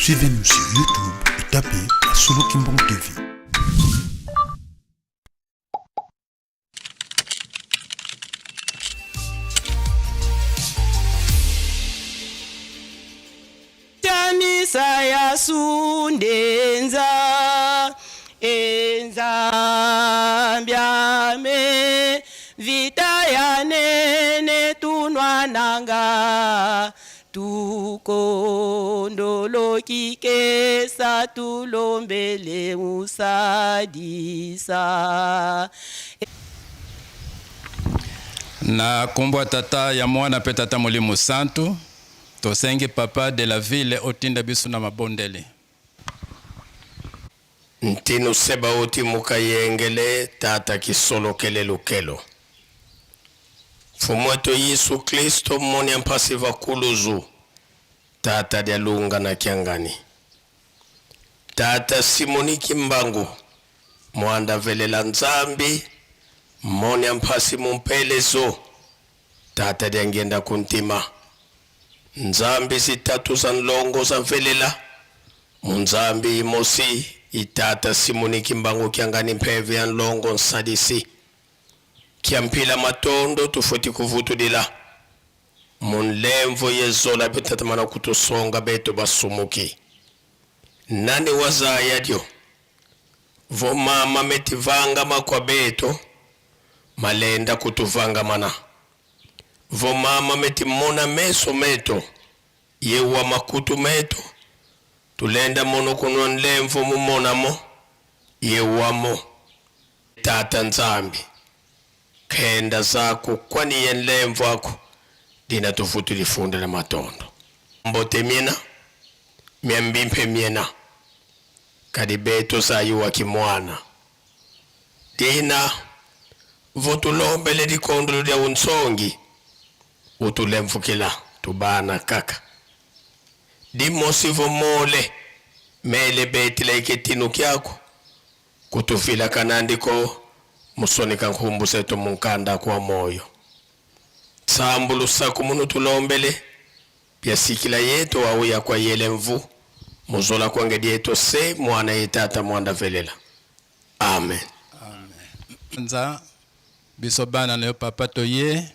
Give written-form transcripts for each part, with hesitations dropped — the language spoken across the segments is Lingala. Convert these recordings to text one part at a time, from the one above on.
Suivez-nous sur YouTube et tapez Solo Kimbang TV. Saya sundenza enza mbiame vita ya nene tunwananga tukondolo kikesa tulombele musadisa na kombo tata ya mwana pe tata Molimo Santu tosenge papa de la ville otinda biso na mabondele ntino seba oti mukayengele tata kisolo kele lukelo fumweto Yesu Kristo moni ampasiva kuluzu tata dia lunga na kiangani tata Simoni Kimbangu mwanda velela nzambi moni ampasi mumpelezo tata dia ngenda kuntima nzambi zitatu za nlongo za velela munzambi imosi itata Simoni Kimbangu kiangani mpeve ya nlongo nsadisi kiampila matondo tufuti kuvutu dila munlemvo yezola bitatamana kutusonga beto basumuki nani wazaya dio vo mama metivanga makwa beto malenda kutuvanga mana vo mama metimona meso meto yewa makutu meto tulenda mono kuno nlemvo mumonamo yewamo tata nzambi kenda zako kwani yenlemvo ako dina tufutu lifunde la matondo mbote miena miambimpe miena kadibeto sayuwa kimwana dina votulombele di kondolo dia unsongi utulemfukila tubana kaka dimosivo mole mele beti la iketinu kyako kutufila kanandiko musonika nkumbu seto munkanda kwa moyo sambulu saku munu tulombele pia sikila yeto wawuya kwa yele mvu muzola kwa ngedi yeto se mwana yetata mwanda velela amen nza bisobana na yo papa toye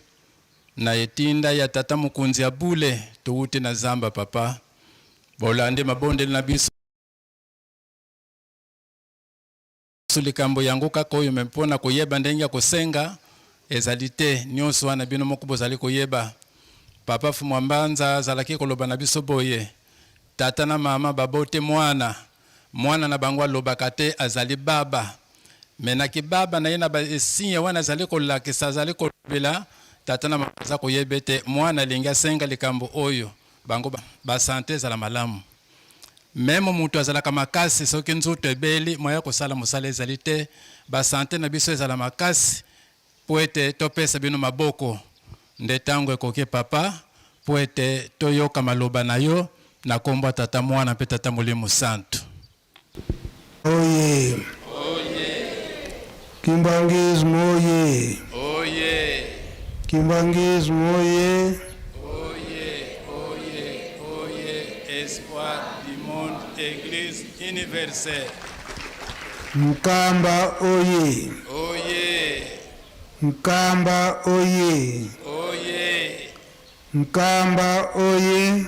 na yetinda ya tata mukunzi ya bule tuute na zamba papa bolande mabonde na biso sulikambo yangu kako yo mempona koyeba ndenga kosenga ezalite nyonso wana bino mokubo zali koyeba papa fumwambanza zalaki koloba na biso boye tata na mama babote mwana na bangwa lobakate azali baba menaki baba na yena ba esinya wana zali kolakisa zali kolobela tata na mama za koyebete mwana linga senga likambo oyo bango ba sante za la malamu memo mutu azalaka makasi soki nzuto ebeli moya kosala mosala ezalite ba sante na biso ezala makasi poete topesa bino maboko nde tango ekoki papa poete toyoka maloba na yo na kombo tata mwana pe tata Molimo Santu. Oye Kimbangismo oye Kimbangismo oye Espoir du monde, Église universelle. Mkamba oye Mkamba oye Mkamba oye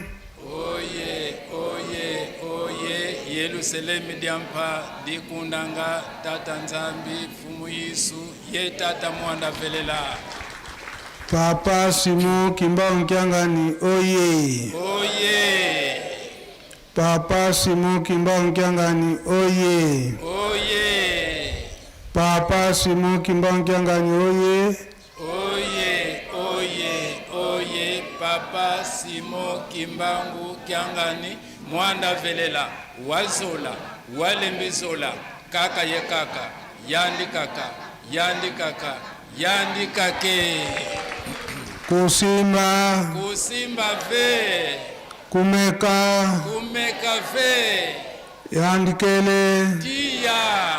Yerusalemu diampa dikundanga tata nzambi fumu Yesu ye tata mwanda velela Papa Simon Kimbangu kiangani oye Papa Simon Kimbangu kiangani oye Papa Simon Kimbangu kiangani oye Papa Simon Kimbangu kiangani mwanda velela wazola walembezola kaka ye kaka yandi kake kusimba ve kumeka ve yandikele tia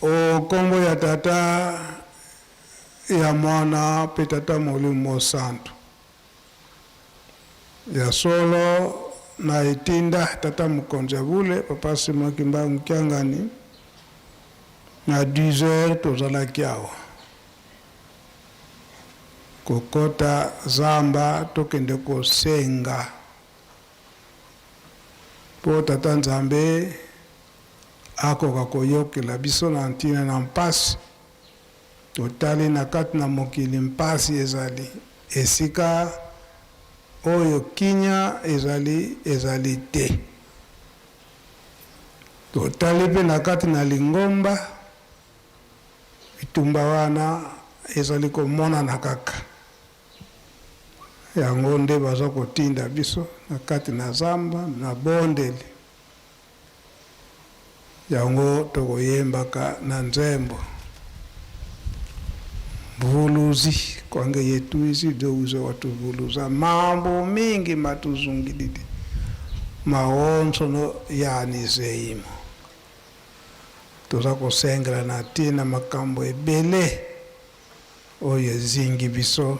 o kombo ya tata ya mwana pe tata Molimo Santu ya solo na itinda tata mkonja vule papa Simon Kimbangu Kiangani na 10h tozala kiawa kokota zamba tokende kosenga po tata Nzambe akoka koyokela biso na ntina na mpasi totali na kati na mokili mpasi ezali esika oyo kinya ezali te totali pe na kati na lingomba bitumba wana ezali komonana kaka yango nde baza kotinda biso na kati na zamba na bondeli yango tokoyembaka na nzembo vuluzi kwange yetu isi douzo watuvuluza mambo mingi matuzungilili maonsono yani zeimo toza kosengela na tina makambo ebele oyo zingi biso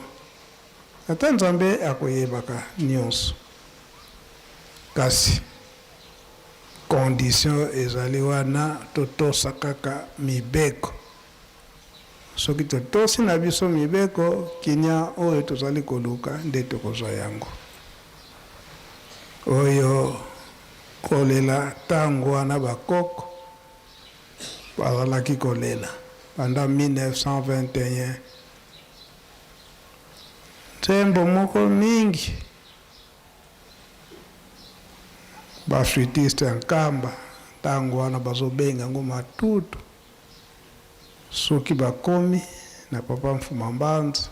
ata Nzambe akoyebaka nyonso kasi condition ezali wana totosa kaka mibeko soki totosi na biso mibeko kinya oyo tozali koluka nde tokozwa yango oyo kolela tango wana bakoko bazalaki kolela pendant 1921 nzembo moko mingi baflutiste nkamba tango wana bazobenga ngo matutu soki bakomi na papa Mfuma Mbanza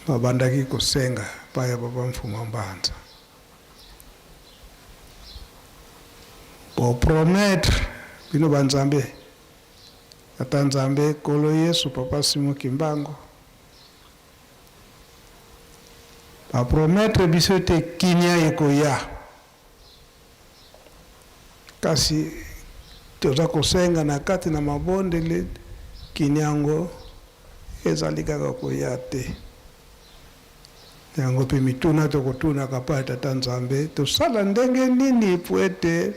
babandaki kosenga pa ya papa Mfuma Mbanza po promettre bino banzambe ata Nzambe kolo Yesu papa Simon Kimbangu ba promettre biso te kinya ekoya kasi toza kosenga na kati na mabondele kinyango ezali kaka koya te yango pe mituna tokotuna kapa tata Nzambe tosala ndenge nini po ete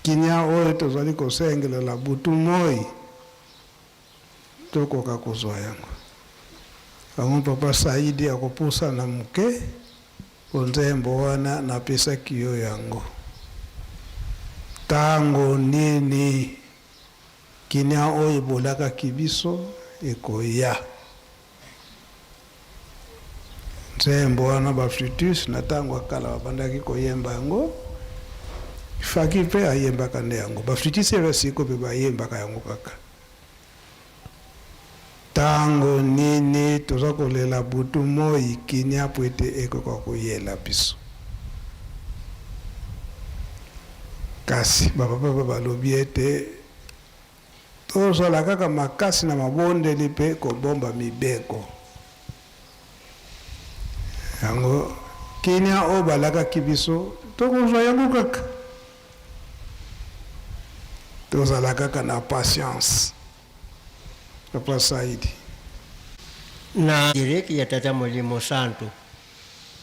kinya oyo tozali kosengelela butu moi tokoka kozwa yango yango papa Saidi akopusa na muke onzembo wana napesaki yo yango tango nini kinya oyo bolaka kibiso ekoya nzembo wana baflutus na tango akala babandaki koyemba yango faki pe ayembaka nde yango baflutus ebasiko pe bayembaka yango kaka tango nini toza kolela butu moi kinya po ete ekoka koyela biso kasi bapapa balobi ete tozala kaka makasi na mabondeli mpe kobomba mibeko yango kinya oyo balakaki biso tokozwa yango kaka tozala kaka na patience papa Saidi na direki ya tata Molimo Santo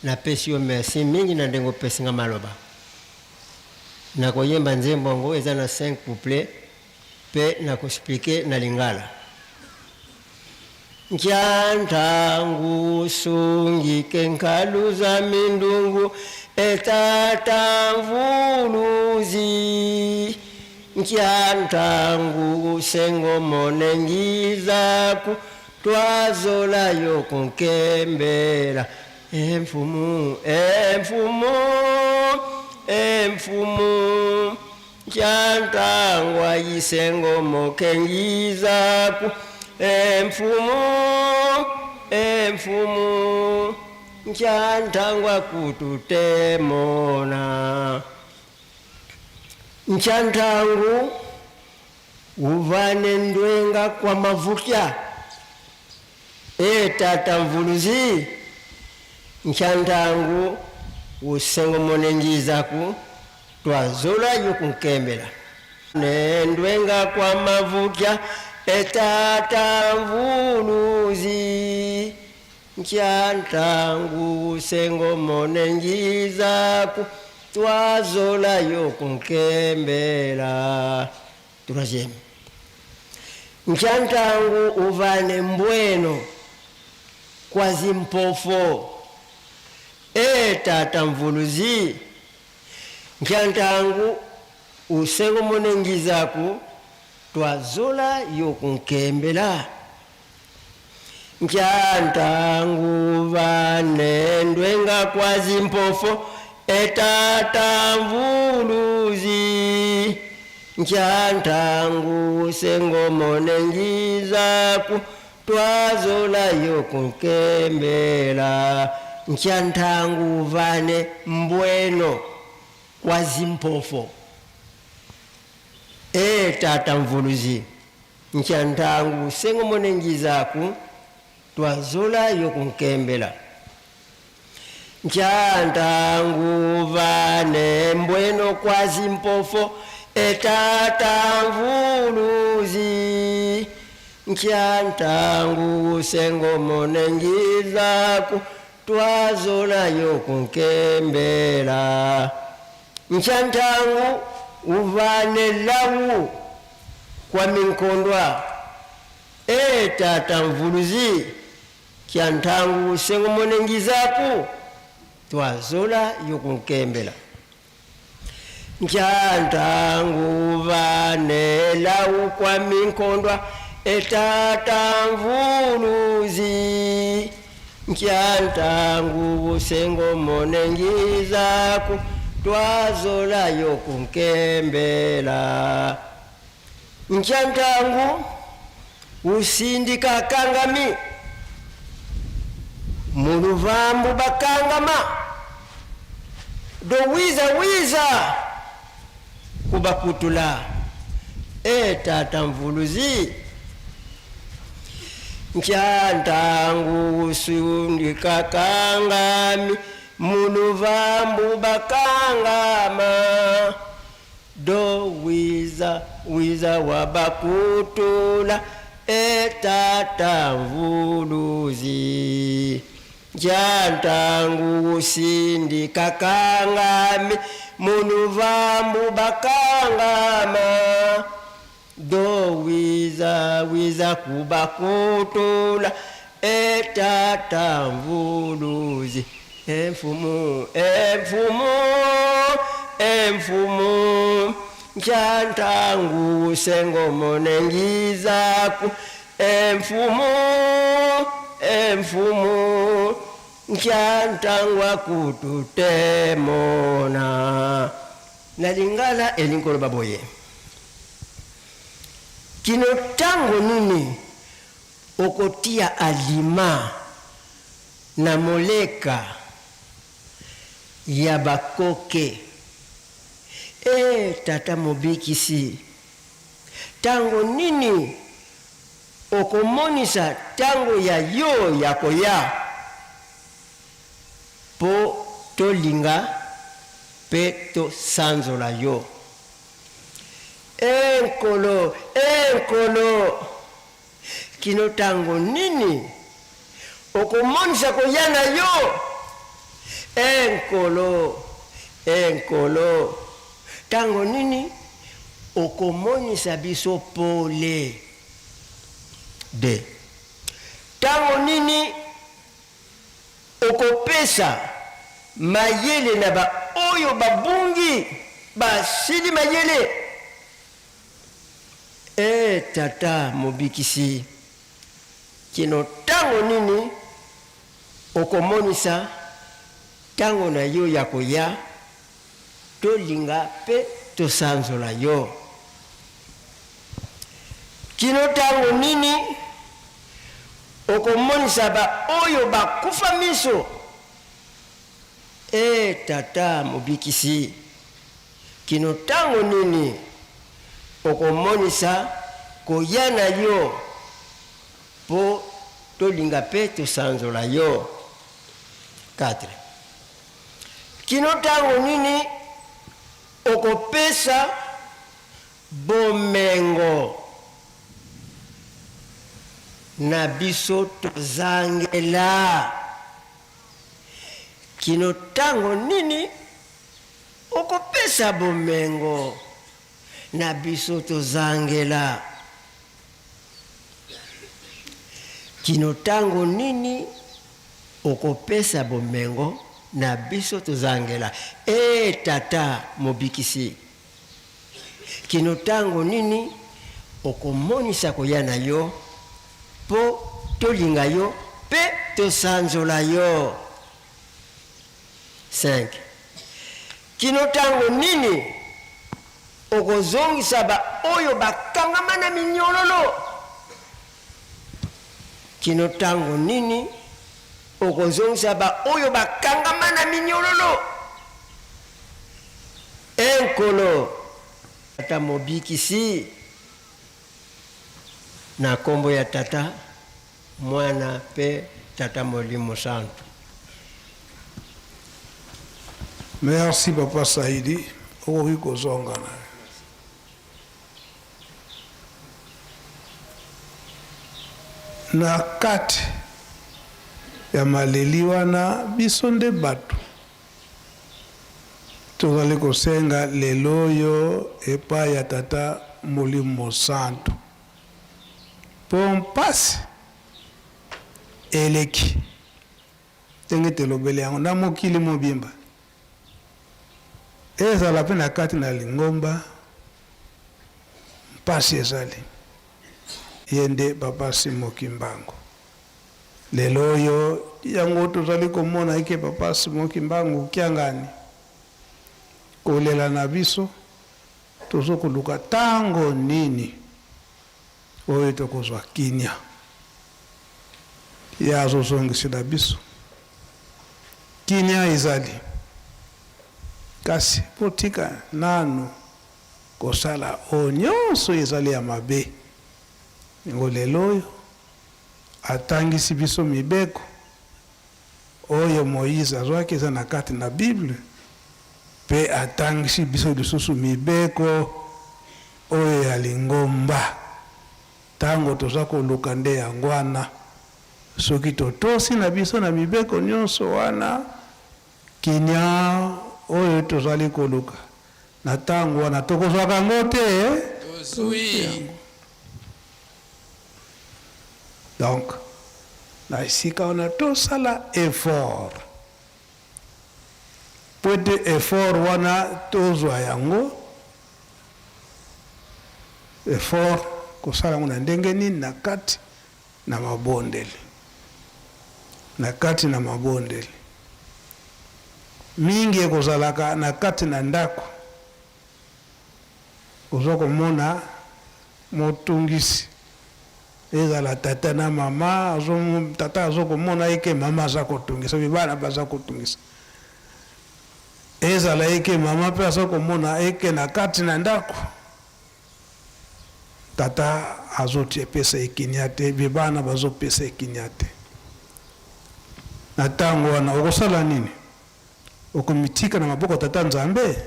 na pesi yo merci mingi na ndengo pesi nga maloba na koyemba nzembo ngo eza na 5 couplets pe na kuexplique na lingala Nkyantangu sungi kenkaluza mindungu etata mvuluzi Nkyantangu sengo monengizaku twazola yo kunkembera emfumu Nkyantangu ayisengo mokengizaku emfumu Nkyantangu kututemona Nkyantangu uvane ndwenga kwa mavukya etata mvuluzi Nkyantangu usengo monengizaku twazola yokunkembera nendwenga kwa mavukya etata mvuluzi Nchantangu sengo monengizaku twazola yokunkembela. Troisième. Nchantangu uvane mbweno kwa zimpofo tata mvuluzi. Nchantangu usengo monengizaku twazola yokunkembela. Nchantangu vanendwenga kwa zimpofo tata mvuluzi. Nchantangu sengo monengizaku twazola yokunkembela. Nchantangu vane mbweno kwa zimpofo tata mvuluzi. Nchantangu sengo monengizaku twazola yokunkembela. Nchantangu vane mbweno kwa zimpofo tata mvuluzi. Nchantangu sengo monengizaku twazola yokunkembela. Nchantangu uvane lawu kwa minkondwa tata mvuluzi. Nchantangu sengo monengizaku twazola yokunkembela. Nchantangu vane lawu kwa minkondwa tata mvuluzi. Nchantangu sengo monengizaku twazola yokunkembela. Nchantangu usindika kangami muluvambu bakangama do wiza kubakutula tata mvuluzi. Nchantangu usindika kangami muluvambu bakangama do wiza wabakutula tata mvuluzi. Nchantangu usindika kangami muluvambu bakangama do wiza kubakutula tata mvuluzi. Emfumu Nchantangu sengo monengizaku emfumu Nchantangu akututemona. Nalingala elinkolo baboye. Kino tango nini okotia alima na moleka ya bakoke tata mobikisi. Tango nini okomonisa tango ya yo yakoya po tolinga pe to sanzola yo. Enkolo kino tango nini okomonisa koyana yo. Enkolo tango nini okomonisa biso pole. De tango nini okopesa mayele na ba oyo babungi basili mayele. Tata mobikisi kino tango nini okomonisa tango na yo yakoya tolinga pe tosanzola yo. Kino tango nini okomonisa ba oyo bakufa miso. Tata mobikisi kino tango nini okomonisa koyana yo po tolinga pe tosanzola yo. 4. Kino tango nini okopesa bomengo na biso tozangela kino tango nini okopesa bomengo na biso tozangela kino tango nini okopesa bomengo na biso tozangela tata mobikisi kino tango nini okomonisa koya na yo po tolinga yo pe tosanzola yo. 5 kino tango nini okozongisa ba oyo bakangama na minyololo kino tango nini okozongisa ba oyo bakangama na minyololo. Enkolo tata mobikisi na kombo ya tata mwana pe tata molimo santo. Merci Papa Saidi. Okoki zonga na. Na kati ya maleli wana biso nde bato tozali kosenga lelo oyo epai ya tata molimo santo po mpasi eleki ndenge telobeli yango na mokili mobimba ezala mpe na kati na lingomba mpasi ezali ye nde Papa Simoki Mbangu. Lelo oyo yango tozali komona eke Papa Simoki Mbangu kiangani kolela na biso tozokoluka tango nini oyo tokozwa kinya ya azozongisela biso kinya ezali kasi potika nano kosala o nyonso ezali ya mabe ngo lelo oyo atangisi biso mibeko oyo Moïse azwaki eza na kati na Bible pe atangisi biso lisusu mibeko oyo ya lingomba tango toza koluka nde yango wana soki totosi na biso na mibeko nyonso wana kinya oyo tozali koluka na tango wana tokozwaka yango te donc na esika wana tosala effort po ete effort wana tozwa yango effort kosala yango na ndenge nini na kati na mabondeli mingi ekozalaka na kati na ndako kozwa komona motungisi ezala tata na mama tata azokomona eke mama aza kotungisa bana baza kotungisa ezala eke mama pe azokomona eke na kati na ndako tata azoti epesa ekinya te bana bazopesa ekinya te na tango wana okosala nini okomitika na maboko tata Nzambe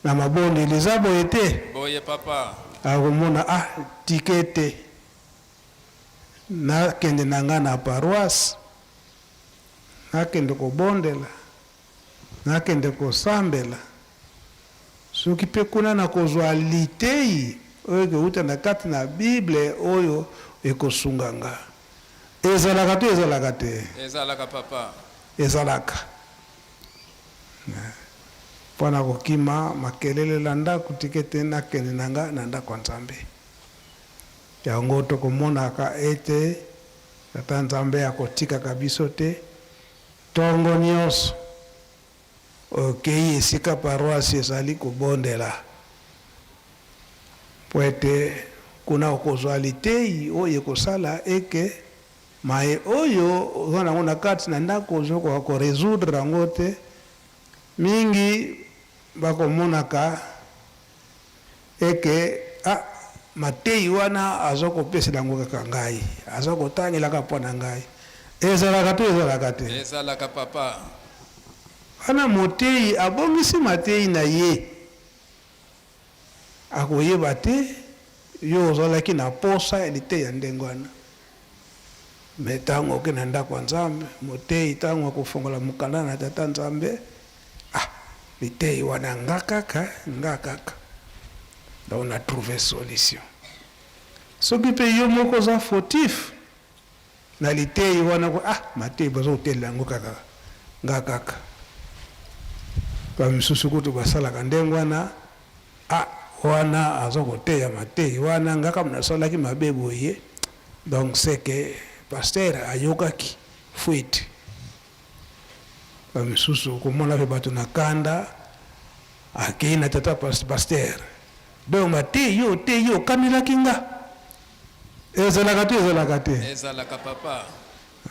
na mabondeli eza boye te boye papa akomona tikete nakende nanga na paroisse nakende kobondela nakende kosambela soki mpe kuna na kozwa litei oyo ekeuta na kati na Bible oyo ekosunganga ezalaka te ezalaka te ezalaka papa ezalaka mpona kokima makelele na ndako tikete nakende nanga na ndako ya Nzambe yango tokomonaka ete tata Nzambe akotikaka biso te tongo nyonso okei esika paroisse ezali kobondela po ete kuna okozwa litei oyo ekosala eke mae oyo oza nango na kati na ndako ozokoka koresoudre yango te mingi bakomonaka eke matei wana azokopesela yango kaka ngai azokotangelaka mpo na ngai ezalaka to ezalaka te ezalaka papa wana motei abongisi matei na ye akoyeba te yo ozalaki na posa ya litei ya ndenge wana me ntango okende ndako ya nzambe motei ntango akofongola mokanda na tata nzambe litei wana nga kaka donc on a trouvé solution soki mpe yo moko oza fautif na litei wana matei bazokotelela yango kaka nga kaka bamisusu kutu basalaka ndenge wana wana aza koteya matei wana nga kama nasalaki mabe boye donc c'est que pasteur ayokaki fuite bamisusu komona mpe bato na kanda akei na tata pasteur donc matei yo te yo okanelaki nga ezalaka te ezalaka papa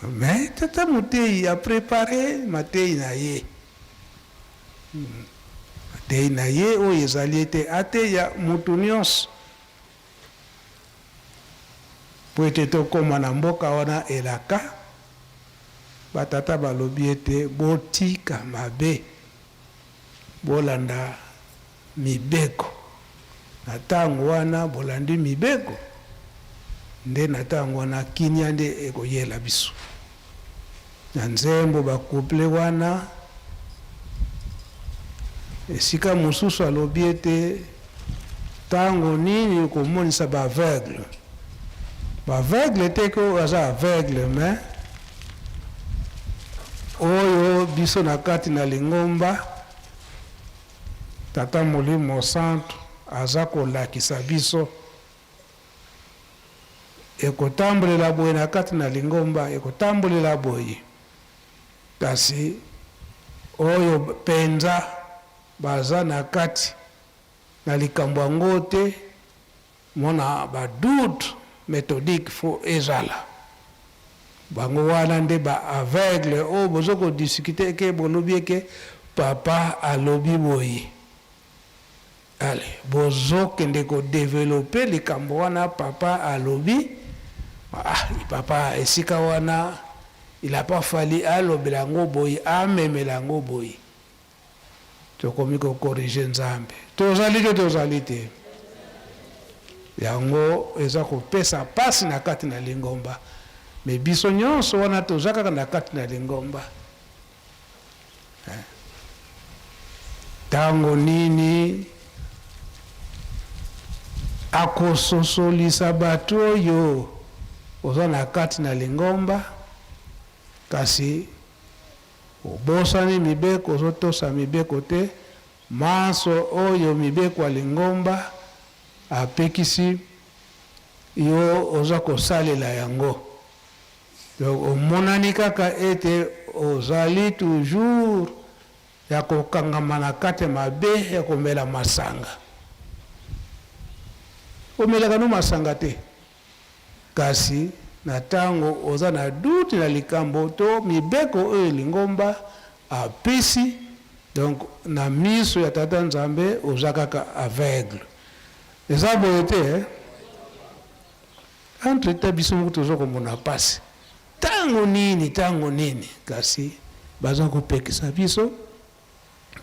mais tata motei aprépare matei na ye matei na ye oyo ezali ete ateya motu nyonso po ete tokóma na mboka wana elaka batata balobi ete botika mabe bolanda mibeko na ntango wana bolandi mibeko nde na ntango wana kinia nde ekoyela biso na nzembo bakuple wana esika mosusu alobi ete ntango nini komonisa baaveugle te ko aza aveugle mais oyo biso na kati na lingomba tata molimo santo aza kolakisa biso ekotambolela boye na kati na lingomba ekotambolela boye kasi oyo penza baza na kati na likambo yango te mona badoute méthodique fo ezala bango wana nde baaveugle oyo boza kodiskute eke bolobi eke papa alobi boye ale bozokende kodevelope likambo wana papa alobi papa esika wana il a pas fallu alobela yango boye amemela yango boye tokomi kokorige nzambe tozali te yango eza kopesa pasi na kati na lingomba me biso nyonso wana toza kaka na kati na lingomba ntango nini akososolisa bato oyo oza na kati na lingomba kasi obosani mibeko ozotosa mibeko te maso oyo mibeko ya lingomba apekisi yo oza kosalela yango donc omonani kaka ete ozali toujours ya kokangama na kati mabe ya komela masanga omelaka no masanga te kasi na ntango oza na duti na likambo to mibeko oyo lingomba apesi donc na miso ya tata nzambe oza kaka aveugle eza boye te entre te biso moko toza komona pasi ntango nini kasi baza kopekisa biso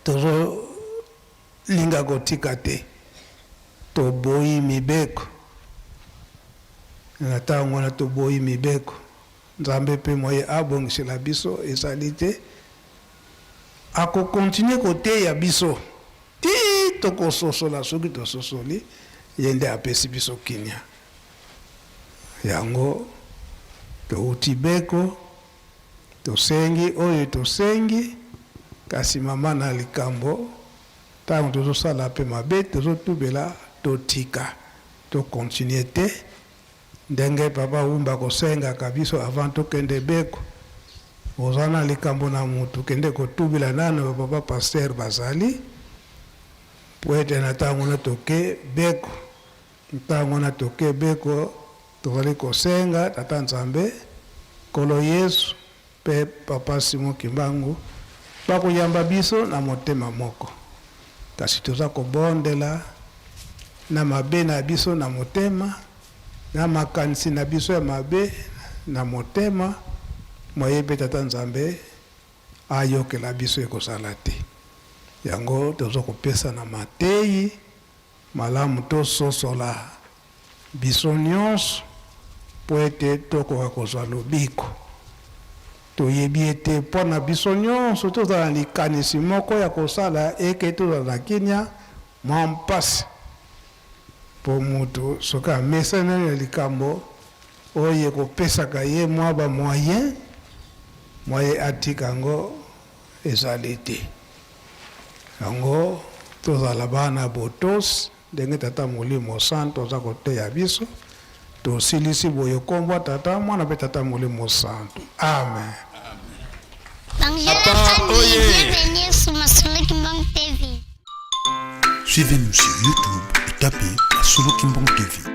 tozolinga kotika te toboyi mibeko na ntango wana toboyi mibeko nzambe mpe moye abongisela biso ezali te akokontinue koteya biso ti tokososola soki tososoli ye nde apesi biso kinia yango touti beko tosengi oyo tosengi kasi mama na likambo ntango tozosala mpe mabe tozotubela totika tokontinue te ndenge papa wumba kosengaka biso avant tokende beko oza na likambo na mutu kende kotubela nano bapapa paster bazali po ete na ntango na toke beko ntango na toke beko tozali kosenga tata nzambe kolo yesu mpe papa simon kimbangu bakoyamba biso na motema moko kasi toza kobondela na mabe na biso na motema na makanisi na biso ya mabe na motema moyebi tata nzambe ayokela biso ekosala te yango toza kopesa na mateyi malamu tososola biso nyonso po ete tokoka kozwa lobiko toyebi ete mpo na biso nyonso tozala na likanisi moko ya kosala eke tozala na kimia mwa mpasi mpo mutu soki amesana na likambo oyo ekopesaka ye mwa bamoyen moye atika yango ezali te yango tozala bana botosi ndenge tata molimo santo aza koteya biso tosilisi boye kombo tata mwana mpe tata molimo santo amen. Bienvenue sur Masolo Kimbang TV. Suivez-nous sur YouTube et tapez Masolo Kimbang TV.